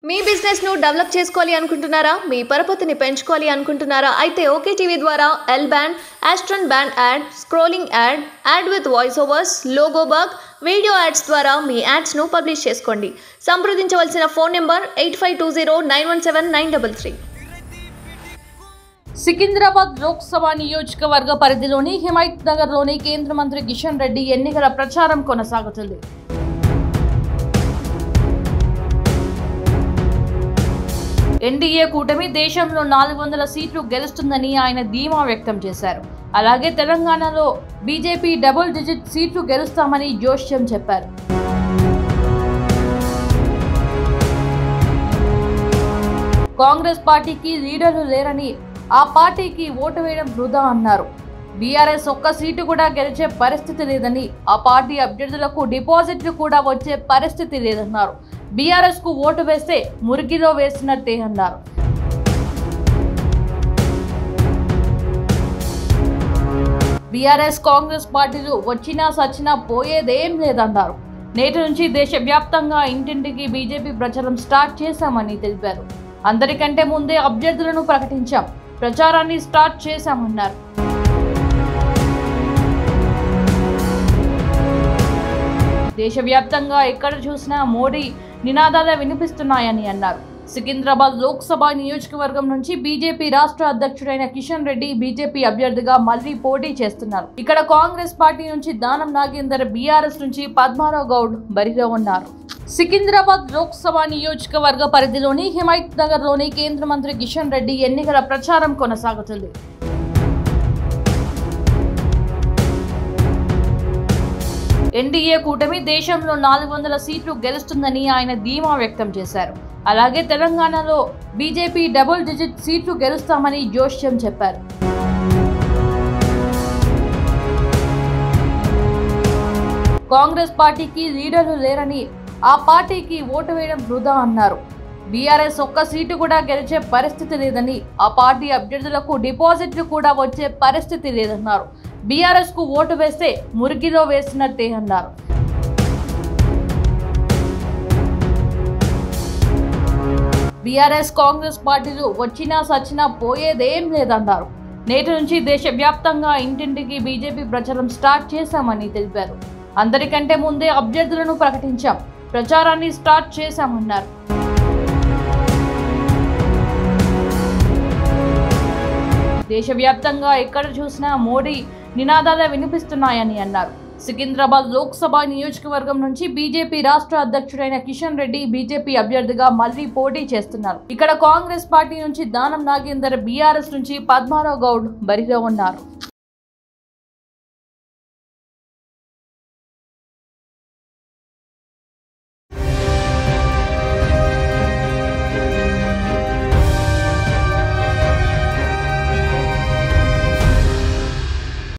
మీ business ను develop చేసుకోవాలి అనుకుంటున్నారా? మీ పరపతిని పెంచుకోవాలి అనుకుంటున్నారా? అయితే ఓకే టీవీ ద్వారా L band, Aston band ad, scrolling ad, ad with voice overs, logo bug, video ads ద్వారా మీ యాడ్స్ ను పబ్లిష్ చేసుకోండి. సంప్రదించవలసిన ఫోన్ నెంబర్ 8520917933. సికింద్రాబాద్ లోక్సభ నియోజకవర్గ పరిధిలోని హిమాయత్ నగర్లోని కేంద్ర మంత్రి కిషన్ రెడ్డి ఎన్నికల ప్రచారం కొనసాగుతుంది. ఎన్డీఏ కూటమి దేశంలో 400 సీట్లు గెలుస్తుందని ఆయన ధీమా వ్యక్తం చేశారు. అలాగే తెలంగాణలో బీజేపీ డబుల్ డిజిట్ సీట్లు గెలుస్తామని జోష్యం చెప్పారు. కాంగ్రెస్ పార్టీకి లీడర్లు లేరని, ఆ పార్టీకి ఓటు వేయడం వృధా అన్నారు. బీఆర్ఎస్ ఒక్క సీటు కూడా గెలిచే పరిస్థితి లేదని, ఆ పార్టీ అభ్యర్థులకు డిపాజిట్లు కూడా వచ్చే పరిస్థితి లేదన్నారు. బీఆర్ఎస్ కు ఓటు వేస్తే మురికిలో వేసినట్టే అన్నారు. బీఆర్ఎస్ కాంగ్రెస్ పార్టీలు వచ్చినా సచ్చినా పోయేదేం లేదన్నారు. నేటి నుంచి దేశవ్యాప్తంగా ఇంటింటికి బీజేపీ ప్రచారం స్టార్ట్ చేశామని తెలిపారు. అందరికంటే ముందే అభ్యర్థులను ప్రకటించాం, ప్రచారాన్ని స్టార్ట్ చేశామన్నారు. దేశవ్యాప్తంగా ఎక్కడ చూసినా మోడీ నినాదాలు వినిపిస్తున్నాయని అన్నారు. సికింద్రాబాద్ లోక్సభ నియోజకవర్గం నుంచి బీజేపీ రాష్ట్ర అధ్యక్షుడైన కిషన్ రెడ్డి బీజేపీ అభ్యర్థిగా మళ్లీ పోటీ చేస్తున్నారు. ఇక్కడ కాంగ్రెస్ పార్టీ నుంచి దానం నాగేందర్, బీఆర్ఎస్ నుంచి పద్మారావు గౌడ్ బరిలో ఉన్నారు. సికింద్రాబాద్ లోక్సభ నియోజకవర్గ పరిధిలోని హిమాయత్ నగర్లోని కేంద్ర మంత్రి కిషన్ రెడ్డి ఎన్నికల ప్రచారం కొనసాగుతుంది. ఎన్డీఏ కూటమి దేశంలో 400 సీట్లు గెలుస్తుందని ఆయన ధీమా వ్యక్తం చేశారు. అలాగే తెలంగాణలో బీజేపీ డబుల్ డిజిట్ సీట్లు గెలుస్తామని జోష్యం చెప్పారు. కాంగ్రెస్ పార్టీకి లీడర్లు లేరని, ఆ పార్టీకి ఓటు వేయడం వృధా అన్నారు. బీఆర్ఎస్ ఒక్క సీటు కూడా గెలిచే పరిస్థితి లేదని, ఆ పార్టీ అభ్యర్థులకు డిపాజిట్లు కూడా వచ్చే పరిస్థితి లేదన్నారు. బీఆర్ఎస్ కు ఓటు వేస్తే మురికిలో వేసినట్టే అన్నారు. బీఆర్ఎస్ కాంగ్రెస్ పార్టీలు వచ్చినా సచ్చినా పోయేదేం లేదన్నారు. నేటి నుంచి దేశవ్యాప్తంగా ఇంటింటికి బీజేపీ ప్రచారం స్టార్ట్ చేశామని తెలిపారు. అందరికంటే ముందే అభ్యర్థులను ప్రకటించాం, ప్రచారాన్ని స్టార్ట్ చేశామన్నారు. దేశవ్యాప్తంగా ఎక్కడ చూసినా మోడీ నినాదాలు వినిపిస్తున్నాయని అన్నారు. సికింద్రాబాద్ లోక్సభ నియోజకవర్గం నుంచి బీజేపీ రాష్ట్ర అధ్యక్షుడైన కిషన్ రెడ్డి బీజేపీ అభ్యర్థిగా మళ్లీ పోటీ చేస్తున్నారు. ఇక్కడ కాంగ్రెస్ పార్టీ నుంచి దానం నాగేందర్, బీఆర్ఎస్ నుంచి పద్మారావు గౌడ్ బరిలో ఉన్నారు.